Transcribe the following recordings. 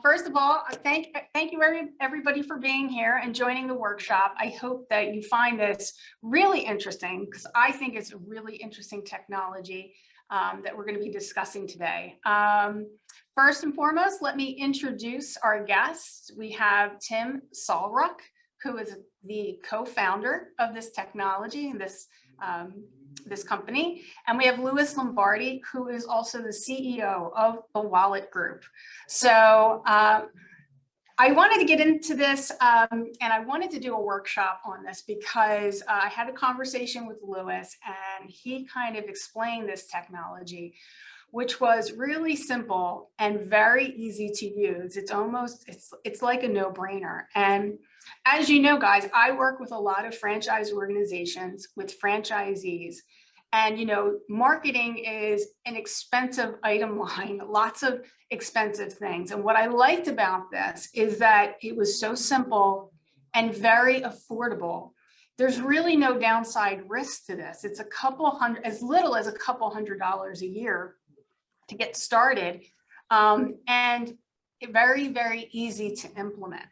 First of all, thank you everybody for being here and joining the workshop. I hope that you find this really interesting because I think it's a really interesting technology that we're going to be discussing today. First and foremost, let me introduce our guests. We have Tim Solruck, who is the co-founder of this technology, this company, and we have Louis Lombardi, who is also the CEO of the Wallet Group. So I wanted to get into this and I wanted to do a workshop on this because I had a conversation with Louis and he kind of explained this technology, which was really simple and very easy to use. It's like a no-brainer. And as you know, guys, I work with a lot of franchise organizations with franchisees. And, you know, marketing is an expensive item line, lots of expensive things. And what I liked about this is that it was so simple and very affordable. There's really no downside risk to this. It's as little as a couple $100 a year to get started, and very, very easy to implement.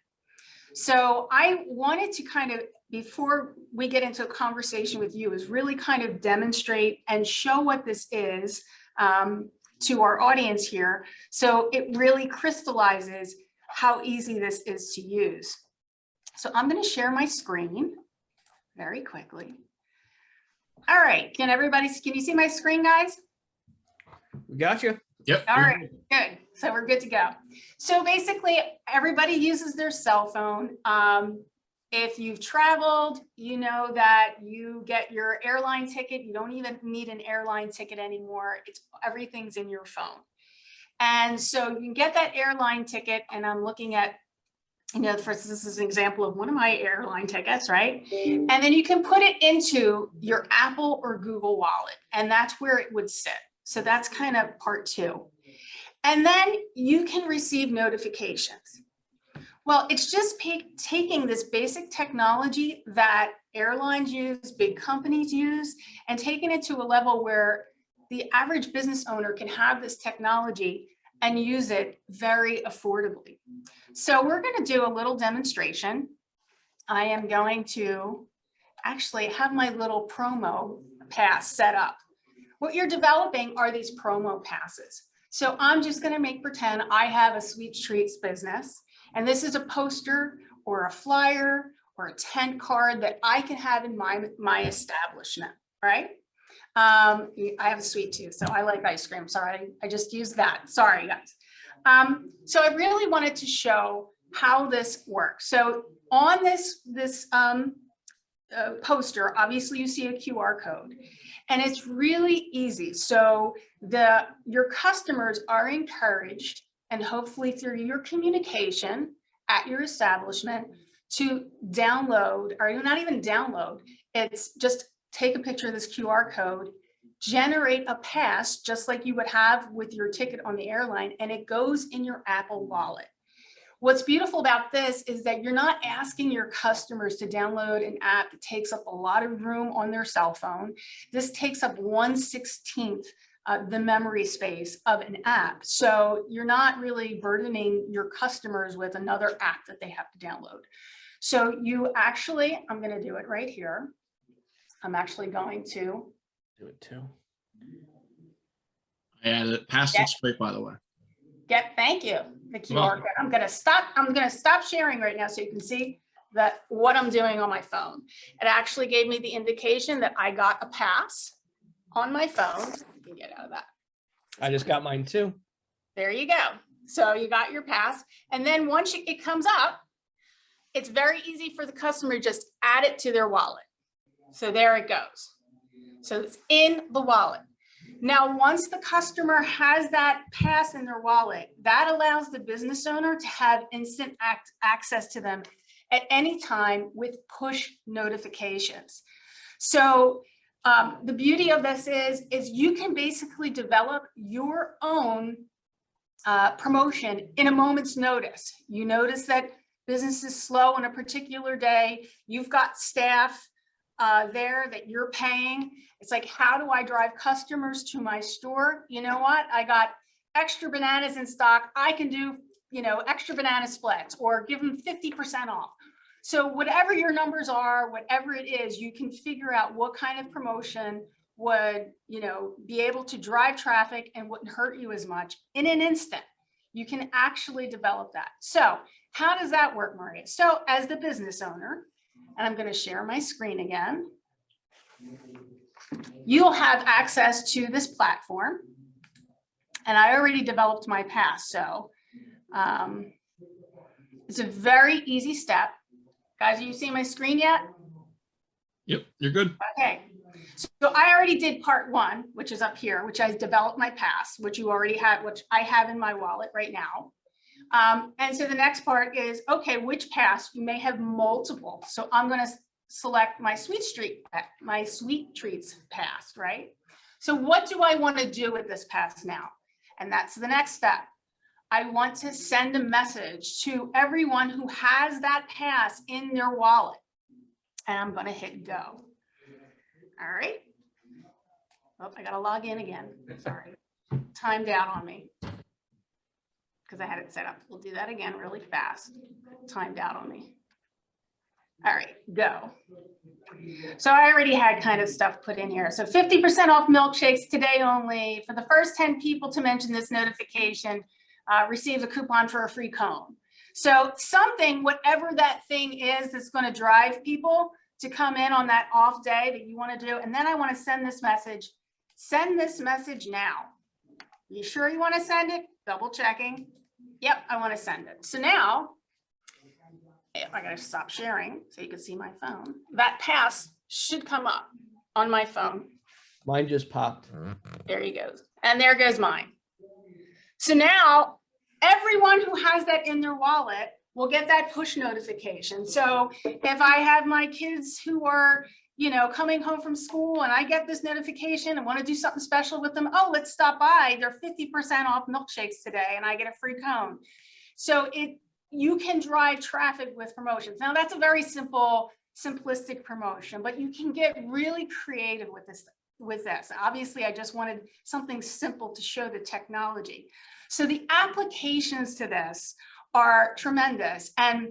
So I wanted to kind of, before we get into a conversation with you, is really kind of demonstrate and show what this is to our audience here. So it really crystallizes how easy this is to use. So I'm going to share my screen very quickly. All right, can you see my screen, guys? We got you. Yep. All right, good. So we're good to go. So basically, everybody uses their cell phone. If you've traveled, you know that you get your airline ticket. You don't even need an airline ticket anymore. Everything's in your phone. And so you can get that airline ticket, and I'm looking at, you know, this is an example of one of my airline tickets, right? And then you can put it into your Apple or Google Wallet, and that's where it would sit. So that's kind of part two. And then you can receive notifications. Well, it's just taking this basic technology that airlines use, big companies use, and taking it to a level where the average business owner can have this technology and use it very affordably. So we're going to do a little demonstration. I am going to actually have my little promo pass set up. What you're developing are these promo passes. So I'm just going to pretend I have a sweet treats business, and this is a poster or a flyer or a tent card that I can have in my establishment, right? I have a sweet tooth, so I like ice cream. Sorry, I just used that. Sorry, guys. So I really wanted to show how this works. So on this poster, obviously you see a QR code, and it's really easy. So your customers are encouraged, and hopefully through your communication at your establishment, to download, or not even download, it's just take a picture of this QR code, generate a pass just like you would have with your ticket on the airline, and it goes in your Apple Wallet. What's beautiful about this is that you're not asking your customers to download an app that takes up a lot of room on their cell phone. This takes up 1/16 the memory space of an app. So you're not really burdening your customers with another app that they have to download. So you actually, I'm going to do it right here. I'm actually going to Do it too. I added it past the straight, by the way. thank you. The QR code. I'm going to stop sharing right now so you can see what I'm doing on my phone. It actually gave me the indication that I got a pass on my phone. You can get out of that. I just got mine too. There you go. So you got your pass. And then once it comes up, it's very easy for the customer to just add it to their wallet. So there it goes. So it's in the wallet. Now, once the customer has that pass in their wallet, that allows the business owner to have instant access to them at any time with push notifications. So the beauty of this is you can basically develop your own promotion in a moment's notice. You notice that business is slow on a particular day, you've got staff there that you're paying. It's like, how do I drive customers to my store? You know what? I got extra bananas in stock. I can do extra banana splits or give them 50% off. So whatever your numbers are, whatever it is, you can figure out what kind of promotion would, be able to drive traffic and wouldn't hurt you as much in an instant. You can actually develop that. So how does that work, Maria? So as the business owner, and I'm going to share my screen again, you'll have access to this platform. And I already developed my pass. So it's a very easy step. Guys, are you seeing my screen yet? Yep, you're good. Okay. So I already did part 1, which is up here, which I developed my pass, which you already have, which I have in my wallet right now. And so the next part is, okay, which pass? You may have multiple. So I'm going to select my sweet treats pass, right? So what do I want to do with this pass now? And that's the next step. I want to send a message to everyone who has that pass in their wallet. And I'm going to hit go. All right. Oh, I got to log in again. Sorry. Timed out on me because I had it set up. We'll do that again really fast. Timed out on me. All right, go. So I already had kind of stuff put in here. So 50% off milkshakes today only. For the first 10 people to mention this notification, receive a coupon for a free cone. So something, whatever that thing is that's going to drive people to come in on that off day that you want to do. And then I want to send this message. Send this message now. You sure you want to send it? Double checking. Yep, I want to send it. So now I got to stop sharing so you can see my phone. That pass should come up on my phone. Mine just popped. There he goes. And there goes mine. So now everyone who has that in their wallet will get that push notification. So if I have my kids who are, coming home from school and I get this notification and want to do something special with them, oh, let's stop by. They're 50% off milkshakes today and I get a free cone. So you can drive traffic with promotions. Now that's a very simplistic promotion, but you can get really creative with this. Obviously, I just wanted something simple to show the technology. So the applications to this are tremendous. And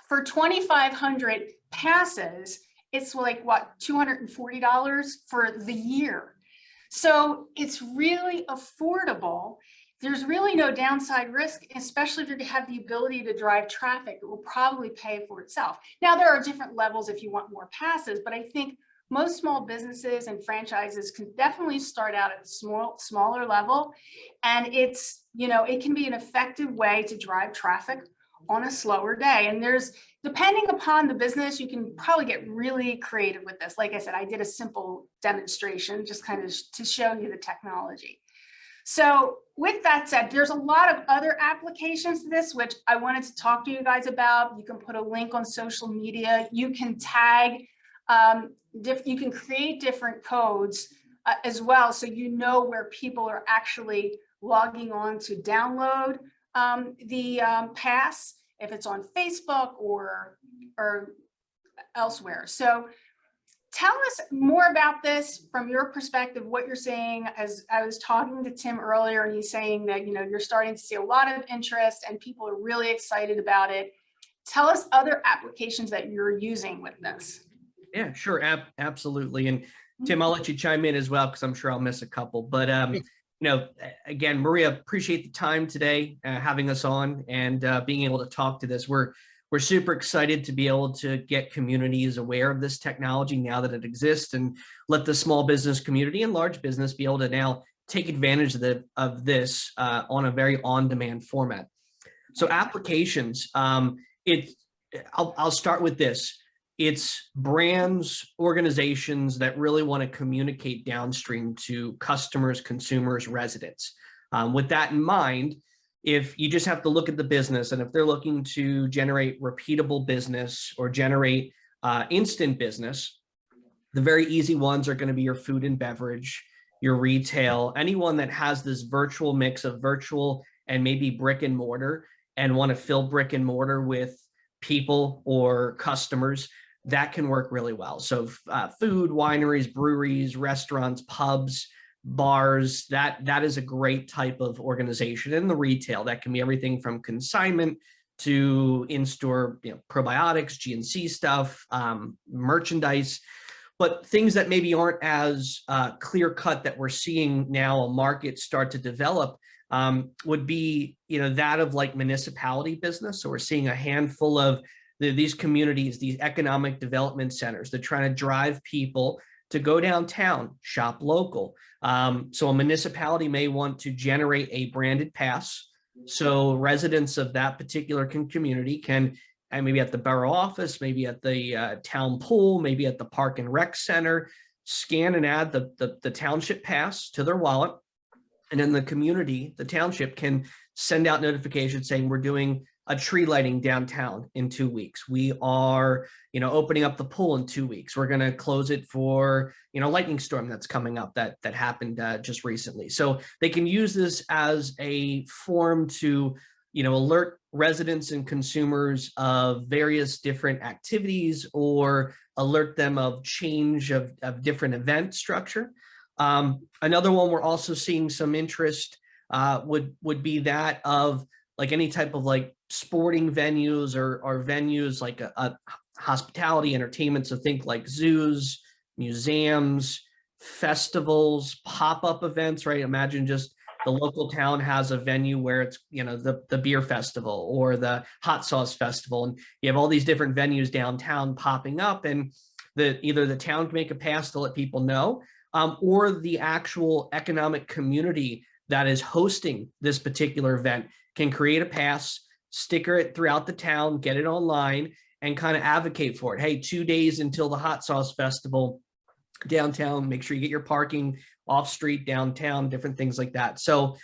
for 2,500 passes, it's like what, $240 for the year. So it's really affordable. There's really no downside risk, especially if you have the ability to drive traffic. It will probably pay for itself. Now, there are different levels if you want more passes, but I think most small businesses and franchises can definitely start out at a smaller level. And it's, it can be an effective way to drive traffic on a slower day. And depending upon the business, you can probably get really creative with this. Like I said, I did a simple demonstration just kind of to show you the technology. So with that said, there's a lot of other applications to this, which I wanted to talk to you guys about. You can put a link on social media. You can tag, you can create different codes as well. So you know where people are actually logging on to download the pass, if it's on Facebook or elsewhere. So tell us more about this from your perspective, what you're seeing. As I was talking to Tim earlier, and he's saying that, you're starting to see a lot of interest and people are really excited about it. Tell us other applications that you're using with this. Yeah, sure. Absolutely. And Tim, I'll let you chime in as well, because I'm sure I'll miss a couple. But, again, Maria, appreciate the time today, having us on and being able to talk to this. We're super excited to be able to get communities aware of this technology now that it exists, and let the small business community and large business be able to now take advantage of this on a very on-demand format. So applications, I'll start with this. It's brands, organizations that really want to communicate downstream to customers, consumers, residents. With that in mind, if you just have to look at the business, and if they're looking to generate repeatable business or generate instant business, the very easy ones are going to be your food and beverage, your retail, anyone that has this virtual mix of virtual and maybe brick and mortar, and want to fill brick and mortar with people or customers. That can work really well. So food, wineries, breweries, restaurants, pubs, bars, that is a great type of organization. In the retail, that can be everything from consignment to in-store, probiotics, GNC stuff, merchandise, but things that maybe aren't as clear cut that we're seeing now a market start to develop would be, that of like municipality business. So we're seeing a handful of these communities, these economic development centers. They're trying to drive people to go downtown, shop local. So a municipality may want to generate a branded pass. So residents of that particular community can, and maybe at the borough office, maybe at the town pool, maybe at the park and rec center, scan and add the township pass to their wallet. And then the community, the township, can send out notifications saying we're doing a tree lighting downtown in 2 weeks. We are, opening up the pool in 2 weeks. We're going to close it for, lightning storm that's coming up that happened just recently. So they can use this as a form to, alert residents and consumers of various different activities or alert them of change of different event structure. Another one we're also seeing some interest would be that of like any type of like sporting venues or venues like a hospitality entertainment. So think like zoos, museums, festivals, pop-up events, right? Imagine just the local town has a venue where it's, the beer festival or the hot sauce festival. And you have all these different venues downtown popping up, and either the town can make a pass to let people know, or the actual economic community that is hosting this particular event can create a pass, sticker it throughout the town, get it online, and kind of advocate for it. Hey, 2 days until the hot sauce festival downtown, make sure you get your parking off street downtown, different things like that. So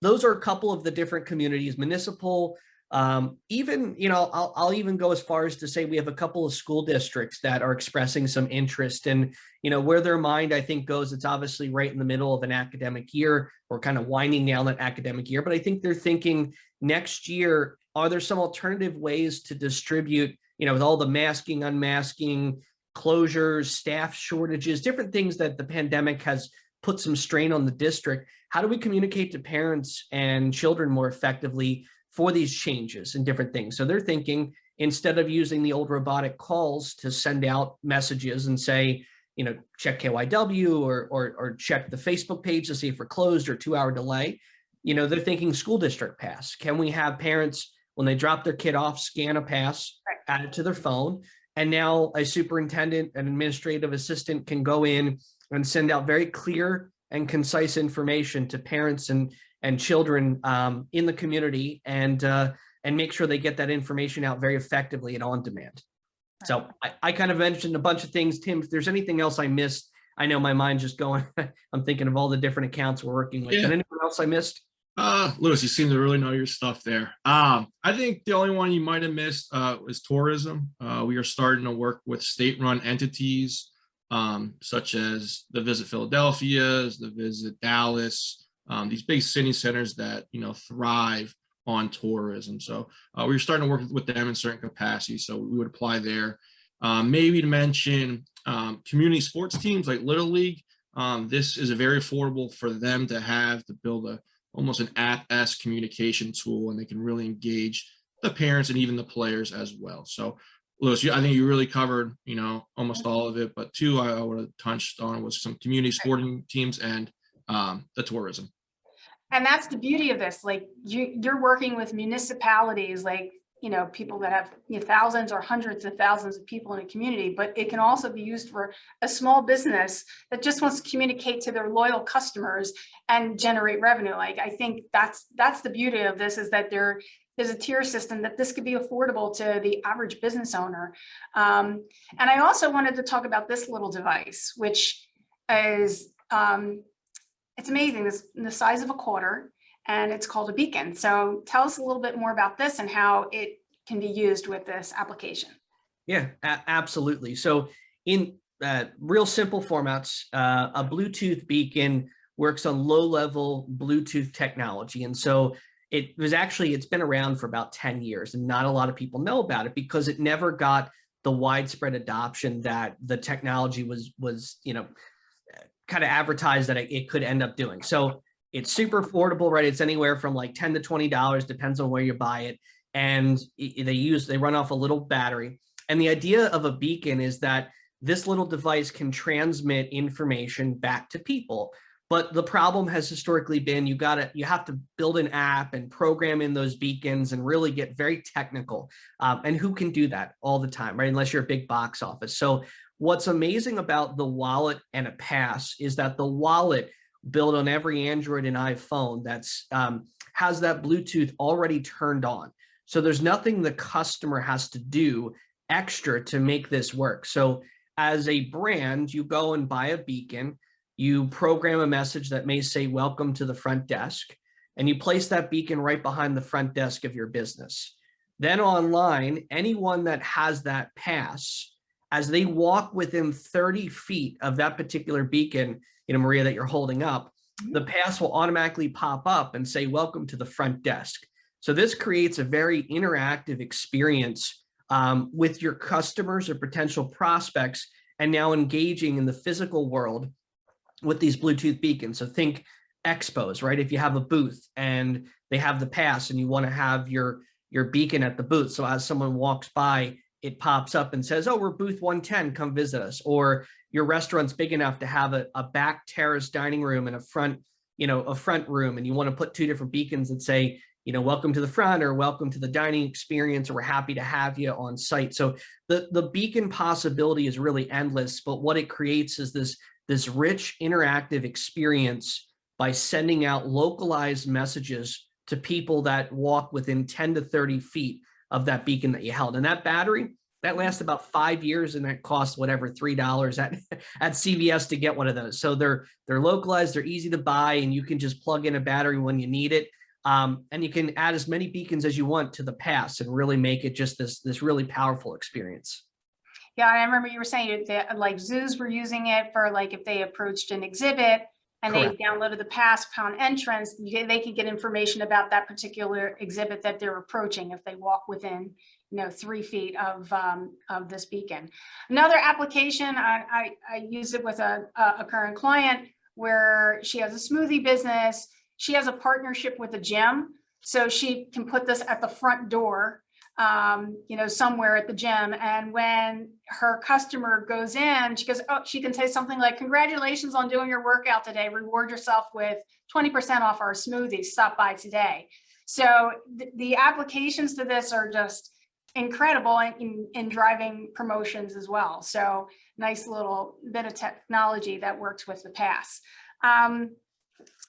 those are a couple of the different communities, municipal, even, I'll even go as far as to say we have a couple of school districts that are expressing some interest, and, where their mind, I think, goes, it's obviously right in the middle of an academic year or kind of winding down that academic year. But I think they're thinking next year, are there some alternative ways to distribute, with all the masking, unmasking, closures, staff shortages, different things that the pandemic has put some strain on the district? How do we communicate to parents and children more effectively for these changes and different things? So they're thinking, instead of using the old robotic calls to send out messages and say, check KYW or check the Facebook page to see if we're closed or 2 hour delay, they're thinking school district pass. Can we have parents, when they drop their kid off, scan a pass, add it to their phone, and now a superintendent, an administrative assistant can go in and send out very clear and concise information to parents and children in the community, and make sure they get that information out very effectively and on demand. So I kind of mentioned a bunch of things. Tim, if there's anything else I missed, I know my mind's just going, I'm thinking of all the different accounts we're working with. Yeah. And anyone else I missed? Lewis, you seem to really know your stuff there. I think the only one you might have missed is tourism. We are starting to work with state-run entities, such as the Visit Philadelphia's, the Visit Dallas, these big city centers that thrive on tourism. So we're starting to work with them in certain capacities. So we would apply there. Maybe to mention community sports teams like Little League. This is a very affordable for them to have, to build almost an app-esque communication tool, and they can really engage the parents and even the players as well. So Lewis, I think you really covered, almost all of it, but two I would have touched on was some community sporting teams and the tourism. And that's the beauty of this. Like you're working with municipalities, like, people that have thousands or hundreds of thousands of people in a community, but it can also be used for a small business that just wants to communicate to their loyal customers and generate revenue. Like, I think that's the beauty of this, is that there's a tier system, that this could be affordable to the average business owner. And I also wanted to talk about this little device, which is, it's amazing. It's the size of a quarter, and it's called a beacon. So tell us a little bit more about this and how it can be used with this application. Yeah, absolutely. So in real simple formats, a Bluetooth beacon works on low-level Bluetooth technology. And so it's been around for about 10 years, and not a lot of people know about it because it never got the widespread adoption that the technology was kind of advertised that it could end up doing. So it's super affordable, right? It's anywhere from like $10 to $20, depends on where you buy it. And they run off a little battery. And the idea of a beacon is that this little device can transmit information back to people. But the problem has historically been you have to build an app and program in those beacons and really get very technical. And who can do that all the time, right? Unless you're a big box office. So what's amazing about the wallet and a pass is that the wallet built on every Android and iPhone that's has that Bluetooth already turned on. So there's nothing the customer has to do extra to make this work. So as a brand, you go and buy a beacon, you program a message that may say, welcome to the front desk, and you place that beacon right behind the front desk of your business. Then online, anyone that has that pass, as they walk within 30 feet of that particular beacon, Maria, that you're holding up, the pass will automatically pop up and say, welcome to the front desk. So this creates a very interactive experience with your customers or potential prospects, and now engaging in the physical world with these Bluetooth beacons. So think expos, right? If you have a booth and they have the pass and you want to have your beacon at the booth. So as someone walks by, it pops up and says, oh, we're booth 110, come visit us. Or your restaurant's big enough to have a back terrace dining room and a front room, and you want to put two different beacons that say, welcome to the front or welcome to the dining experience, or we're happy to have you on site. So the beacon possibility is really endless, but what it creates is this rich interactive experience by sending out localized messages to people that walk within 10 to 30 feet of that beacon that you held. And that battery, that lasts about 5 years, and that costs whatever, $3 at CVS to get one of those. So they're localized, they're easy to buy, and you can just plug in a battery when you need it. And you can add as many beacons as you want to the pass and really make it just this really powerful experience. Yeah, I remember you were saying that like zoos were using it for like if they approached an exhibit and Correct. they downloaded the pass upon entrance, they could get information about that particular exhibit that they're approaching if they walk within 3 feet of this beacon. Another application, I use it with a current client where she has a smoothie business. She has a partnership with a gym, so she can put this at the front door, somewhere at the gym. And when her customer goes in, she can say something like, congratulations on doing your workout today. Reward yourself with 20% off our smoothies. Stop by today. So the applications to this are just incredible in driving promotions as well. So nice little bit of technology that works with the pass.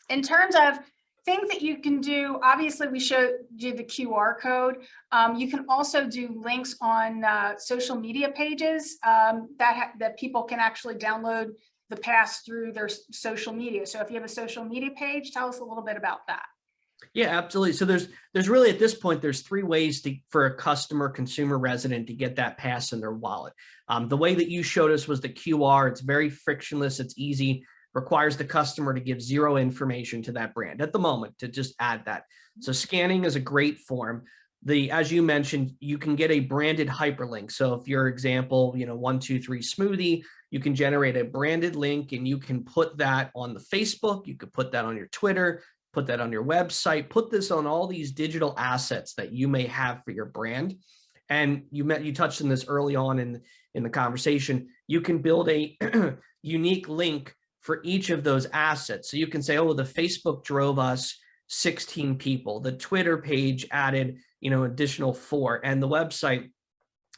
In terms of things that you can do, obviously we showed you the QR code. You can also do links on social media pages that people can actually download the pass through their social media. So if you have a social media page, tell us a little bit about that. Yeah, absolutely. So there's really, at this point, there's 3 ways for a customer, consumer, resident to get that pass in their wallet. The way that you showed us was the QR. It's very frictionless. It's easy. Requires the customer to give 0 information to that brand at the moment, to just add that. So scanning is a great form. As you mentioned, you can get a branded hyperlink. So if your example, 123 smoothie, you can generate a branded link and you can put that on the Facebook. You could put that on your Twitter, put that on your website, put this on all these digital assets that you may have for your brand. And you touched on this early on in the conversation. You can build a unique link for each of those assets. So you can say, oh, the Facebook drove us 16 people. The Twitter page added, additional 4. And the website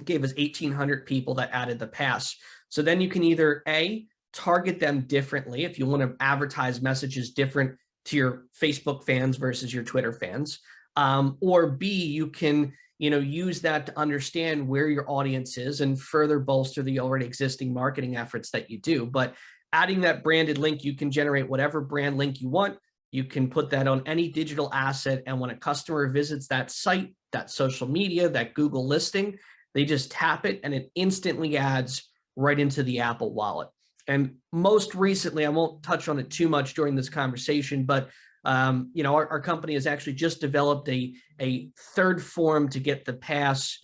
gave us 1,800 people that added the pass. So then you can either A, target them differently if you want to advertise messages different to your Facebook fans versus your Twitter fans. Or B, you can use that to understand where your audience is and further bolster the already existing marketing efforts that you do. But adding that branded link, you can generate whatever brand link you want. You can put that on any digital asset. And when a customer visits that site, that social media, that Google listing, they just tap it and it instantly adds right into the Apple Wallet. And most recently, I won't touch on it too much during this conversation, but our company has actually just developed a third form to get the pass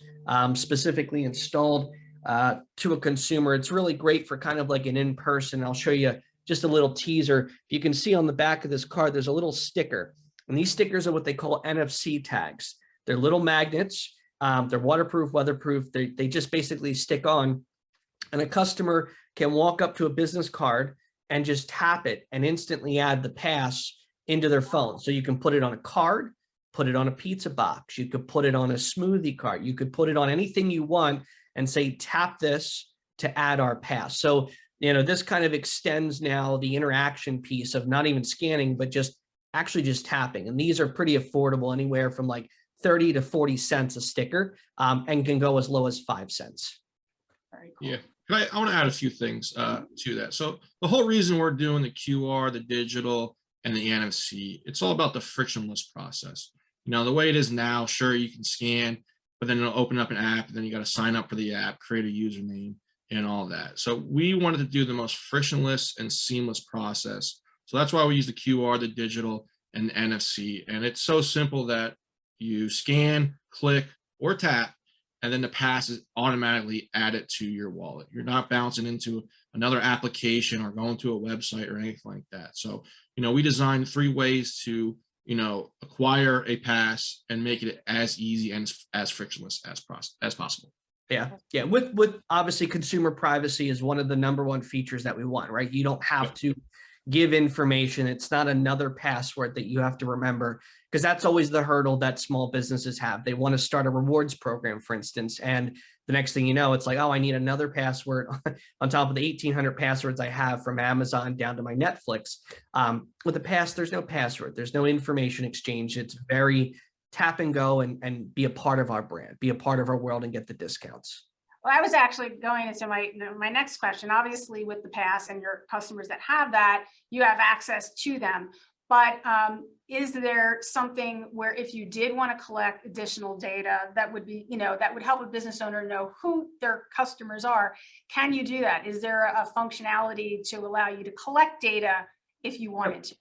specifically installed to a consumer. It's really great for kind of like an in-person. I'll show you just a little teaser. You can see on the back of this card, there's a little sticker, and these stickers are what they call NFC tags. They're little magnets. They're waterproof, weatherproof. They just basically stick on, and a customer can walk up to a business card and just tap it and instantly add the pass into their phone. So you can put it on a card, put it on a pizza box. You could put it on a smoothie cart. You could put it on anything you want and say, tap this to add our pass. So, this kind of extends now the interaction piece of not even scanning, but just actually just tapping. And these are pretty affordable, anywhere from like 30 to 40 cents a sticker, and can go as low as 5 cents. Very cool. Yeah. I want to add a few things to that. So the whole reason we're doing the QR, the digital, and the NFC, it's all about the frictionless process. The way it is now, sure, you can scan, but then it'll open up an app, and then you got to sign up for the app, create a username, and all that. So we wanted to do the most frictionless and seamless process. So that's why we use the QR, the digital, and the NFC. And it's so simple that you scan, click, or tap, and then the pass is automatically added to your wallet. You're not bouncing into another application or going to a website or anything like that. So, we designed 3 ways to, acquire a pass and make it as easy and as frictionless as possible. Yeah. With obviously consumer privacy is one of the #1 features that we want, right? You don't have to give information. It's not another password that you have to remember, because that's always the hurdle that small businesses have. They want to start a rewards program, for instance, and the next thing you know, it's like, oh, I need another password on top of the 1,800 passwords I have from Amazon down to my Netflix. With the pass, there's no password. There's no information exchange. It's very tap and go and be a part of our brand, be a part of our world, and get the discounts. Well, I was actually going into my next question. Obviously, with the pass and your customers that have that, you have access to them. But is there something where if you did want to collect additional data that would be, that would help a business owner know who their customers are? Can you do that? Is there a functionality to allow you to collect data if you wanted to?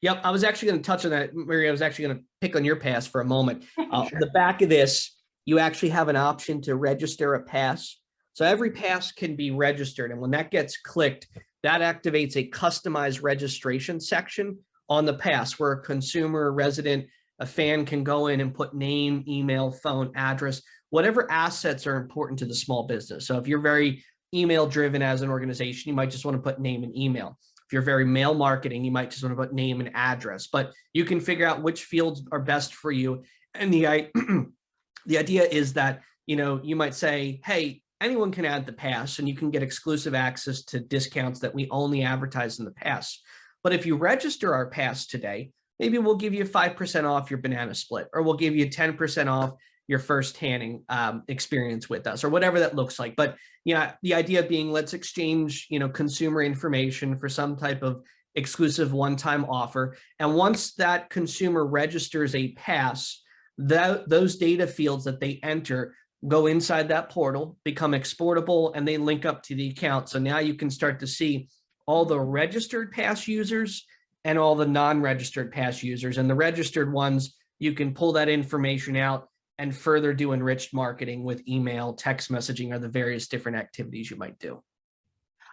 Yep, I was actually going to touch on that, Maria. I was actually going to pick on your pass for a moment. Sure. The back of this, you actually have an option to register a pass. So every pass can be registered. And when that gets clicked, that activates a customized registration section on the pass where a consumer, a resident, a fan can go in and put name, email, phone, address, whatever assets are important to the small business. So if you're very email driven as an organization, you might just want to put name and email. If you're very mail marketing, you might just want to put name and address, but you can figure out which fields are best for you. And the idea is that, you might say, hey, anyone can add the pass and you can get exclusive access to discounts that we only advertise in the pass. But if you register our pass today, maybe we'll give you 5% off your banana split, or we'll give you 10% off your first tanning experience with us, or whatever that looks like. But the idea being, let's exchange, consumer information for some type of exclusive one-time offer. And once that consumer registers a pass, those data fields that they enter go inside that portal, become exportable, and they link up to the account. So now you can start to see all the registered pass users and all the non-registered pass users. And the registered ones, you can pull that information out and further do enriched marketing with email, text messaging, or the various different activities you might do.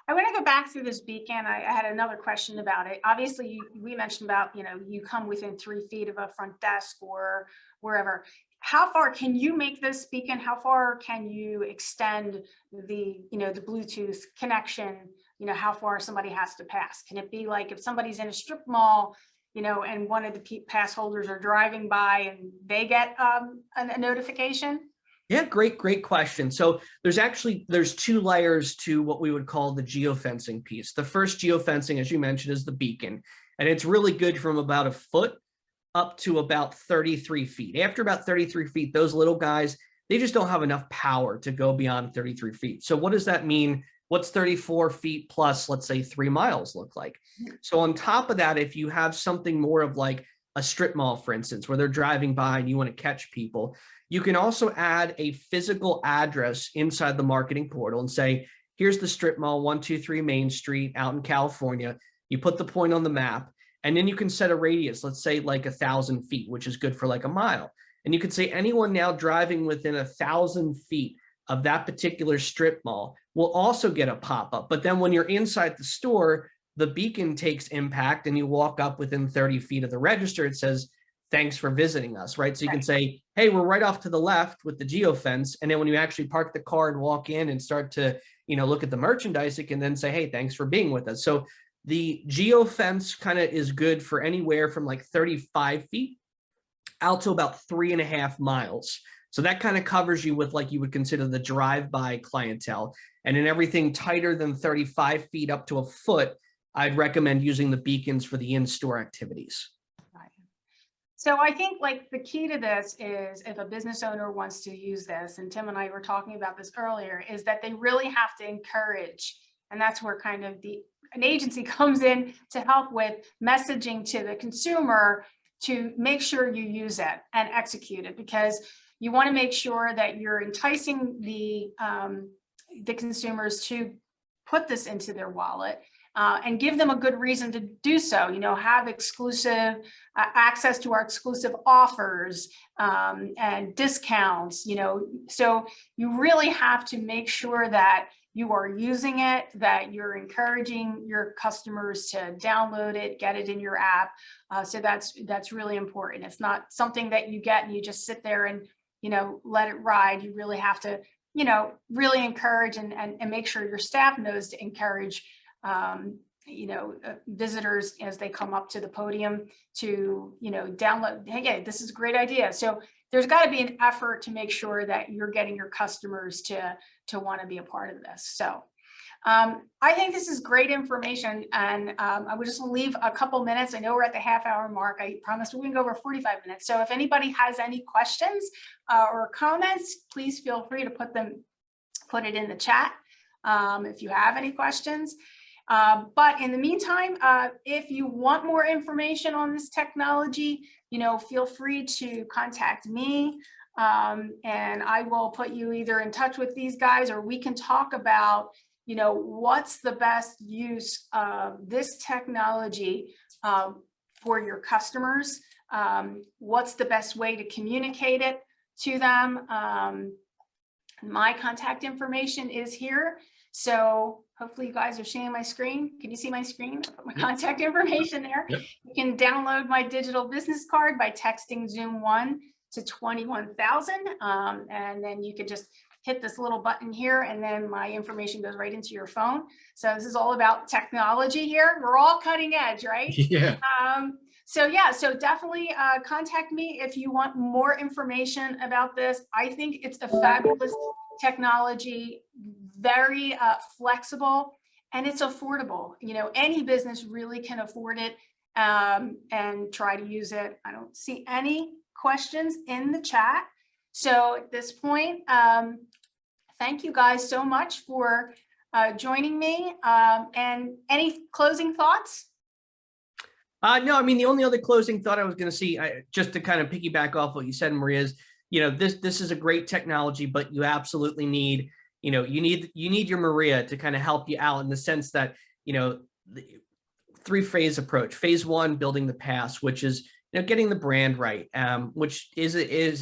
I want to go back through this beacon. I had another question about it. Obviously, we mentioned about, you come within 3 feet of a front desk or wherever. How far can you make this beacon? How far can you extend the Bluetooth connection? How far somebody has to pass? Can it be like if somebody's in a strip mall, and one of the pass holders are driving by and they get a notification? Yeah, great question. So there's 2 layers to what we would call the geofencing piece. The first geofencing, as you mentioned, is the beacon, and it's really good from about a foot up to about 33 feet. After about 33 feet, those little guys, they just don't have enough power to go beyond 33 feet. So what does that mean? What's 34 feet plus, let's say, 3 miles look like? So on top of that, if you have something more of like a strip mall, for instance, where they're driving by and you want to catch people, you can also add a physical address inside the marketing portal and say, here's the strip mall, 123 Main Street out in California. You put the point on the map, and then you can set a radius, let's say like 1,000 feet, which is good for like a mile. And you could say anyone now driving within 1,000 feet of that particular strip mall will also get a pop-up. But then when you're inside the store, the beacon takes impact and you walk up within 30 feet of the register, it says, thanks for visiting us, right? So you can say, hey, we're right off to the left with the geofence. And then when you actually park the car and walk in and start to, look at the merchandise, it can then say, hey, thanks for being with us. So the geofence kind of is good for anywhere from like 35 feet out to about 3.5 miles. So that kind of covers you with like you would consider the drive-by clientele. And in everything tighter than 35 feet up to a foot, I'd recommend using the beacons for the in-store activities. So I think like the key to this is if a business owner wants to use this, and Tim and I were talking about this earlier, is that they really have to encourage, and that's where kind of an agency comes in to help with messaging to the consumer to make sure you use it and execute it, because you want to make sure that you're enticing the consumers to put this into their wallet. And give them a good reason to do so, have exclusive access to our exclusive offers and discounts, so you really have to make sure that you are using it, that you're encouraging your customers to download it, get it in your app. So that's really important. It's not something that you get and you just sit there and, let it ride. You really have to, really encourage and make sure your staff knows to encourage visitors as they come up to the podium to, download, hey, this is a great idea. So there's got to be an effort to make sure that you're getting your customers to want to be a part of this. So I think this is great information, and I would just leave a couple minutes. I know we're at the half-hour mark. I promised we can go over 45 minutes. So if anybody has any questions or comments, please feel free to put it in the chat if you have any questions. But in the meantime, if you want more information on this technology, feel free to contact me, and I will put you either in touch with these guys, or we can talk about, what's the best use of this technology for your customers. What's the best way to communicate it to them? My contact information is here. So hopefully you guys are seeing my screen. Can you see my screen? I put my contact information there. Yep. You can download my digital business card by texting Zoom 1 to 21,000. And then you could just hit this little button here, and then my information goes right into your phone. So this is all about technology here. We're all cutting edge, right? Yeah. So definitely contact me if you want more information about this. I think it's a fabulous technology, very flexible, and it's affordable. Any business really can afford it and try to use it. I don't see any questions in the chat. So at this point, thank you guys so much for joining me. And any closing thoughts? No, I mean, the only other closing thought I was going to see, just to kind of piggyback off what you said, Maria, is, this is a great technology, but you absolutely need, you need your Maria to kind of help you out in the sense that, the 3-phase approach. Phase 1, building the past, which is, getting the brand right, which is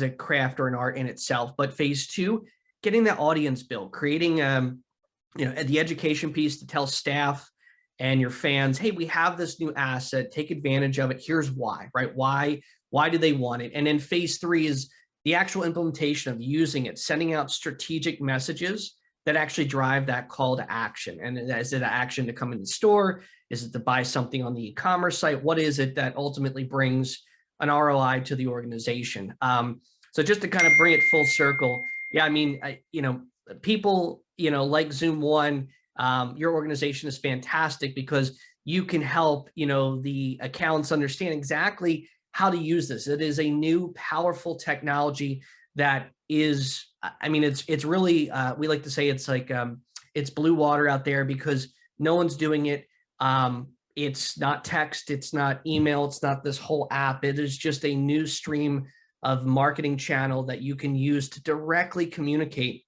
a craft or an art in itself. But phase 2, getting the audience built, creating, the education piece to tell staff and your fans, hey, we have this new asset, take advantage of it. Here's why, right? Why do they want it? And then phase 3 is the actual implementation of using it, sending out strategic messages that actually drive that call to action. And is it an action to come in the store? Is it to buy something on the e-commerce site? What is it that ultimately brings an ROI to the organization? So just to kind of bring it full circle, yeah, I mean, people, like Zoom One, your organization is fantastic because you can help, the accounts understand exactly how to use this. It is a new, powerful technology that is, I mean, it's really, we like to say it's like, it's blue water out there because no one's doing it. It's not text, it's not email, it's not this whole app. It is just a new stream of marketing channel that you can use to directly communicate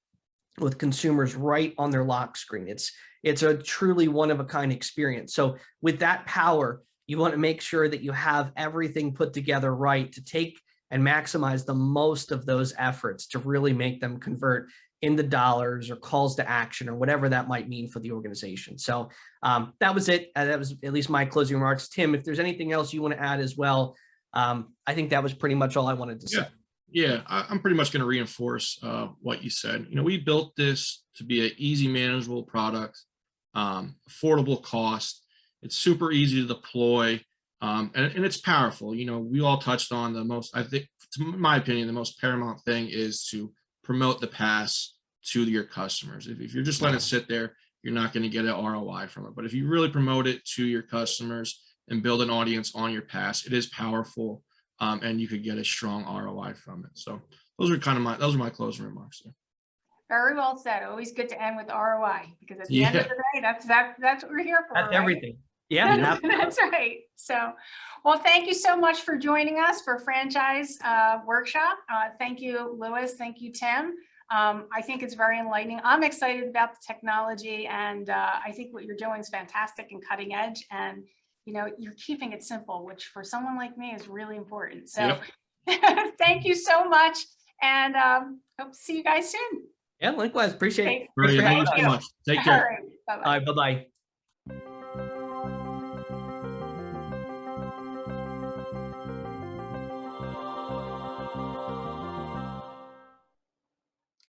with consumers right on their lock screen. It's a truly one of a kind experience. So with that power, you want to make sure that you have everything put together right to take and maximize the most of those efforts to really make them convert in the dollars or calls to action or whatever that might mean for the organization. So that was it. That was at least my closing remarks. Tim, if there's anything else you want to add as well, I think that was pretty much all I wanted to say. Yeah, I'm pretty much going to reinforce what you said. We built this to be an easy, manageable product, affordable cost. It's super easy to deploy, and it's powerful. We all touched on the most, I think, in my opinion, the most paramount thing is to promote the pass to your customers. If you're just letting it sit there, you're not going to get an ROI from it. But if you really promote it to your customers and build an audience on your pass, it is powerful. And you could get a strong ROI from it. So those are my closing remarks there. Very well said. Always good to end with ROI, because at the end of the day, that's what we're here for. That's right? everything. Yeah. That's right. So, well, thank you so much for joining us for Franchise Workshop. Thank you, Louis. Thank you, Tim. I think it's very enlightening. I'm excited about the technology, and I think what you're doing is fantastic and cutting edge. And you're keeping it simple, which for someone like me is really important. So thank you so much. And hope to see you guys soon. Yeah, likewise. Appreciate it. Great. Thank Thank you you. so much. Take All care. right. Bye-bye. All right, bye-bye.